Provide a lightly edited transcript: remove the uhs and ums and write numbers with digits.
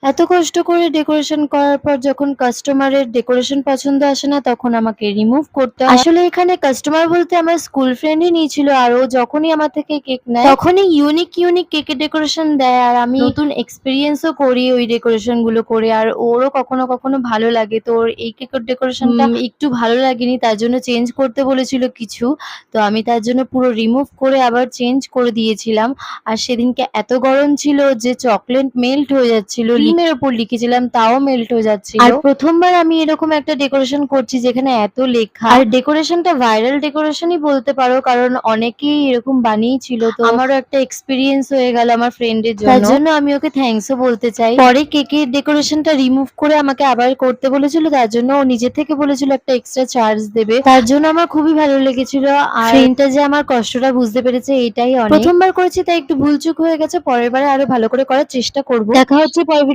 এত কষ্ট করে ডেকোরেশন করার পর যখন কাস্টমারের ডেকোরেশন পছন্দ আসে না তখন আমাকে রিমুভ করতে হয়। আসলে এখানে কাস্টমার বলতে আমার স্কুল ফ্রেন্ডই নিয়েছিল আর ও যখনই আমার থেকে কেক নেয় তখনই ইউনিক ইউনিক কেকের ডেকোরেশন দেয় আর আমি নতুন এক্সপেরিয়েন্সও করি ওই ডেকোরেশন গুলো করে আর ওরও কখনো কখনো ভালো লাগে। তো ওর এই কেকের ডেকোরেশনটা একটু ভালো লাগেনি তার জন্য চেঞ্জ করতে বলেছিল কিছু। তো আমি তার জন্য পুরো রিমুভ করে আবার চেঞ্জ করে দিয়েছিলাম। আর সেদিনকে এত গরম ছিল যে চকলেট মেল্ট হয়ে যাচ্ছিল। ক্রিমের ওপর লিখেছিলাম তাও মেল্ট হয়ে যাচ্ছিল। আর প্রথমবার আমি এরকম একটা ডেকোরেশন করছি যেখানে এত লেখা। আর ডেকোরেশনটা ভাইরাল ডেকোরেশনই বলতে পারো কারণ অনেকেই এরকম বানিয়েছিল। তো আমারও একটা এক্সপেরিয়েন্স হয়ে গেল আমার ফ্রেন্ডের জন্য। তার জন্য আমি ওকে থ্যাঙ্কসও বলতে চাই। পরে কেকের ডেকোরেশনটা রিমুভ করে আমাকে আবার করতে বলেছিল তার জন্য ও নিজে থেকে বলেছিল একটা এক্সট্রা চার্জ দেবে। তার জন্য আমার খুবই ভালো লেগেছিল। আর ফ্রেন্ডটা যে আমার কষ্টটা বুঝতে পেরেছে এটাই অনেক। প্রথমবার করেছি তাই একটু ভুলচুক হয়ে গেছে। পরের বারে আরো ভালো করে করার চেষ্টা করব। দেখা হচ্ছে পরের ভিডিও